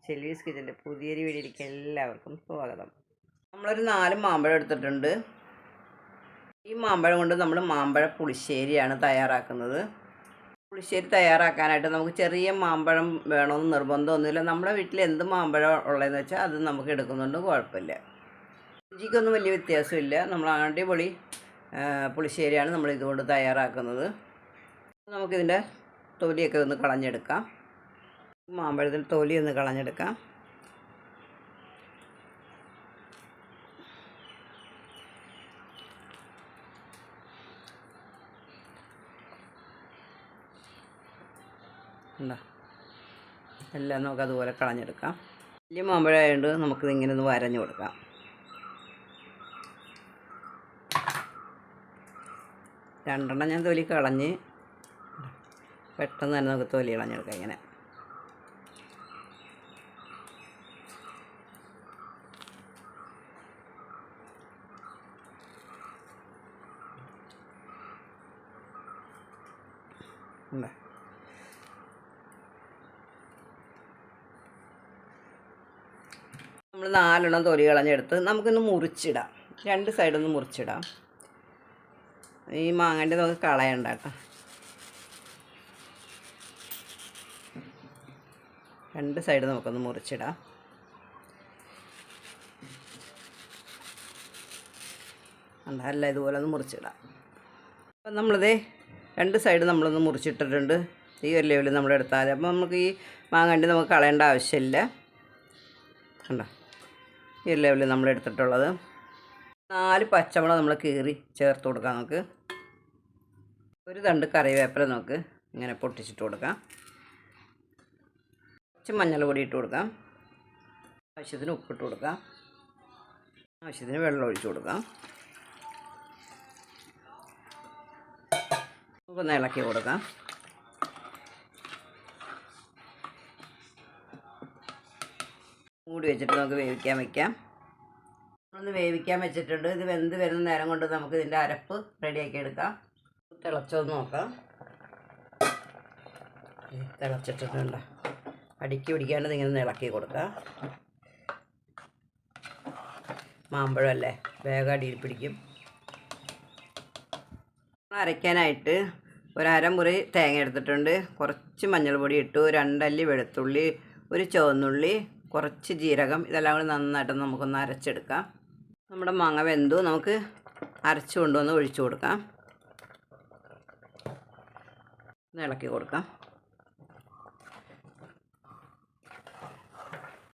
ചെല്ലീസ് കിച്ചൻ്റെ പുതിയൊരു വീഡിയോയിലേക്ക് എല്ലാവർക്കും സ്വാഗതം. നമ്മളൊരു 4 മാമ്പഴം എടുത്തിട്ടുണ്ട്. ഈ മാമ്പഴം കൊണ്ട് നമ്മൾ മാമ്പഴ പുളിശ്ശേരിയാണ് തയ്യാറാക്കുന്നത്. പുളിശ്ശേരി തയ്യാറാക്കാനായിട്ട് നമുക്ക് ചെറിയ മാമ്പഴം വേണമെന്ന് നിർബന്ധമൊന്നുമില്ല. നമ്മുടെ വീട്ടിൽ എന്ത് മാമ്പഴം ഉള്ളതെന്ന് വെച്ചാൽ അത് നമുക്ക് എടുക്കുന്നുണ്ട്, കുഴപ്പമില്ല. രുചിക്കൊന്നും വലിയ വ്യത്യാസമില്ല. നമ്മൾ അടിപൊളി പുളിശ്ശേരിയാണ് നമ്മൾ ഇതുകൊണ്ട് തയ്യാറാക്കുന്നത്. നമുക്കിതിൻ്റെ തൊലിയൊക്കെ ഒന്ന് കളഞ്ഞെടുക്കാം. മാമ്പഴത്തിൽ തൊലി ഒന്ന് കളഞ്ഞെടുക്കാം. ഉണ്ടോ, എല്ലാം നമുക്ക് അതുപോലെ കളഞ്ഞെടുക്കാം. വലിയ മാമ്പഴമായതുകൊണ്ട് നമുക്കിത് ഇങ്ങനെ ഒന്ന് വരഞ്ഞു കൊടുക്കാം. രണ്ടെണ്ണം ഞാൻ തൊലി കളഞ്ഞ് പെട്ടെന്ന് തന്നെ നമുക്ക് തൊലി കളഞ്ഞെടുക്കാം. ഇങ്ങനെ ഉണ്ട്. നമ്മൾ 4 തൊലി കളഞ്ഞെടുത്ത് നമുക്കൊന്ന് മുറിച്ചിടാം. 2 സൈഡൊന്ന് മുറിച്ചിടാം. ഈ മാങ്ങൻ്റെ നമുക്ക് കളയണ്ട കേട്ടോ. 2 സൈഡ് നമുക്കൊന്ന് മുറിച്ചിടാം. അല്ല, ഇതുപോലെ ഒന്ന് മുറിച്ചിടാം. അപ്പം നമ്മളിത് 2 സൈഡ് നമ്മളൊന്ന് മുറിച്ചിട്ടിട്ടുണ്ട്. ഈ ഒരു ലെവലിൽ നമ്മളെടുത്താൽ അപ്പോൾ നമുക്ക് ഈ മാങ്ങണ്ടി നമുക്ക് കളയേണ്ട ആവശ്യമില്ല. കണ്ടോ, ഈ ഒരു ലെവലിൽ നമ്മളെടുത്തിട്ടുള്ളത്. 4 പച്ചമുളക് നമ്മൾ കീറി ചേർത്ത് കൊടുക്കാം. നമുക്ക് ഒരു തണ്ട് കറിവേപ്പില നമുക്ക് ഇങ്ങനെ പൊട്ടിച്ചിട്ട് കൊടുക്കാം. കുറച്ച് മഞ്ഞൾ പൊടി ഇട്ട് കൊടുക്കാം. ആവശ്യത്തിന് ഉപ്പിട്ട് കൊടുക്കാം. ആവശ്യത്തിന് വെള്ളം ഒഴിച്ച് കൊടുക്കാം. ഒന്ന് ഇളക്കി കൊടുക്കാം. മൂടി വെച്ചിട്ട് നമുക്ക് വേവിക്കാൻ വയ്ക്കാം. ഒന്ന് വേവിക്കാൻ വെച്ചിട്ടുണ്ട്. ഇത് വെന്ത് വരുന്ന നേരം കൊണ്ട് നമുക്ക് ഇതിൻ്റെ അരപ്പ് റെഡിയാക്കി എടുക്കാം. തിളച്ചൊന്ന് നോക്കാം. തിളച്ചിട്ടുണ്ട്. അടുക്കി പിടിക്കാണ്ട് ഇങ്ങനെ ഇളക്കി കൊടുക്കാം. മാമ്പഴമല്ലേ, വേഗം അടിയിൽ പിടിക്കും. അരയ്ക്കാനായിട്ട് ഒരു അരമുറി തേങ്ങ എടുത്തിട്ടുണ്ട്. കുറച്ച് മഞ്ഞൾപ്പൊടി ഇട്ടു, 2 അല്ലി വെളുത്തുള്ളി, ഒരു ചുവന്നുള്ളി, കുറച്ച് ജീരകം, ഇതെല്ലാം കൂടി നന്നായിട്ട് നമുക്കൊന്ന് അരച്ചെടുക്കാം. നമ്മുടെ മാങ്ങ വെന്തു. നമുക്ക് അരച്ച് കൊണ്ടുവന്ന് ഒഴിച്ചു കൊടുക്കാം. ഇളക്കി കൊടുക്കാം.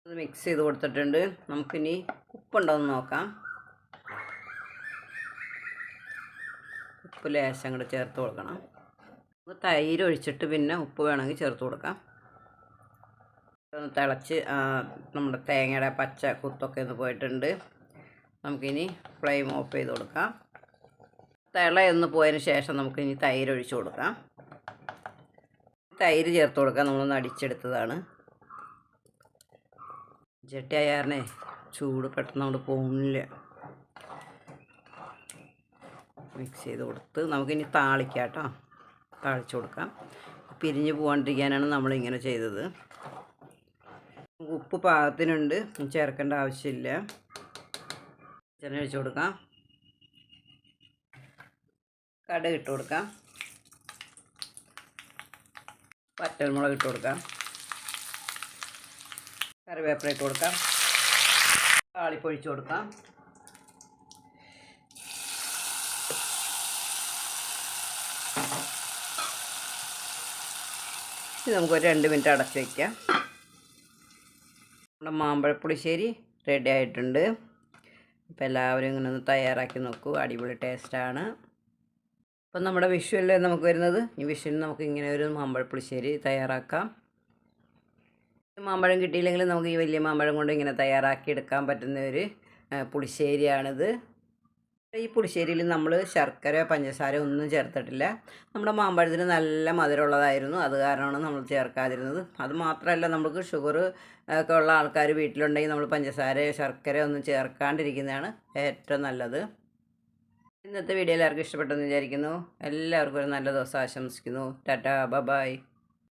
അത് മിക്സ് ചെയ്ത് കൊടുത്തിട്ടുണ്ട്. നമുക്കിനി ഉപ്പുണ്ടോയെന്ന് നോക്കാം. ഉപ്പ് ലേശം കൂടെ ചേർത്ത് കൊടുക്കണം. തൈര് ഒഴിച്ചിട്ട് പിന്നെ ഉപ്പ് വേണമെങ്കിൽ ചേർത്ത് കൊടുക്കാം. ഒന്ന് തിളച്ച് നമ്മുടെ തേങ്ങയുടെ പച്ച കുത്തൊക്കെ ഒന്ന് പോയിട്ടുണ്ട്. നമുക്കിനി ഫ്ലെയിം ഓഫ് ചെയ്ത് കൊടുക്കാം. തിളയൊന്ന് പോയതിന് ശേഷം നമുക്കിനി തൈര് ഒഴിച്ച് കൊടുക്കാം. തൈര് ചേർത്ത് കൊടുക്കാം. നമ്മളൊന്ന് അടിച്ചെടുത്തതാണ്. ചട്ടി ആയാറിനെ ചൂട് പെട്ടെന്ന് അങ്ങോട്ട് പോകുന്നില്ല. മിക്സ് ചെയ്ത് കൊടുത്ത് നമുക്കിനി താളിക്കാം കേട്ടോ. താളിച്ച് കൊടുക്കാം. പിരിഞ്ഞ് പോകാണ്ടിരിക്കാനാണ് നമ്മളിങ്ങനെ ചെയ്തത്. ഉപ്പ് പാകത്തിനുണ്ട്, ചേർക്കേണ്ട ആവശ്യമില്ല. ചെറിയ ഒഴിച്ച് കൊടുക്കാം. കടുക് ഇട്ട് കൊടുക്കാം. വറ്റൽമുളക് ഇട്ട് കൊടുക്കാം. കറിവേപ്പില ഇട്ട് കൊടുക്കാം. താളിപ്പൊഴിച്ച് കൊടുക്കാം. ഇത് നമുക്കൊരു 2 മിനിറ്റ് അടച്ച് വയ്ക്കാം. നമ്മുടെ മാമ്പഴപ്പുളിശ്ശേരി റെഡി ആയിട്ടുണ്ട്. അപ്പോൾ എല്ലാവരും ഇങ്ങനെ ഒന്ന് തയ്യാറാക്കി നോക്കൂ. അടിപൊളി ടേസ്റ്റാണ്. അപ്പം നമ്മുടെ വിഷുവല്ലേ നമുക്ക് വരുന്നത്. ഈ വിഷുവിന് നമുക്ക് ഇങ്ങനെ ഒരു മാമ്പഴപ്പുളിശ്ശേരി തയ്യാറാക്കാം. മാമ്പഴം കിട്ടിയില്ലെങ്കിൽ നമുക്ക് ഈ വലിയ മാമ്പഴം കൊണ്ട് ഇങ്ങനെ തയ്യാറാക്കി എടുക്കാൻ പറ്റുന്ന ഒരു പുളിശ്ശേരിയാണിത്. ഈ പുളിശ്ശേരിയിൽ നമ്മൾ ശർക്കര പഞ്ചസാര ഒന്നും ചേർത്തിട്ടില്ല. നമ്മുടെ മാമ്പഴത്തിന് നല്ല മധുരമുള്ളതായിരുന്നു, അത് കാരണമാണ് നമ്മൾ ചേർക്കാതിരുന്നത്. അത് മാത്രമല്ല, നമുക്ക് ഷുഗർ ഒക്കെ ഉള്ള ആൾക്കാർ വീട്ടിലുണ്ടെങ്കിൽ നമ്മൾ പഞ്ചസാര ശർക്കര ഒന്നും ചേർക്കാണ്ടിരിക്കുന്നതാണ് ഏറ്റവും നല്ലത്. ഇന്നത്തെ വീഡിയോ എല്ലാവർക്കും ഇഷ്ടപ്പെട്ടെന്ന് വിചാരിക്കുന്നു. എല്ലാവർക്കും ഒരു നല്ല ദിവസം ആശംസിക്കുന്നു. ടാറ്റാ, ബൈ.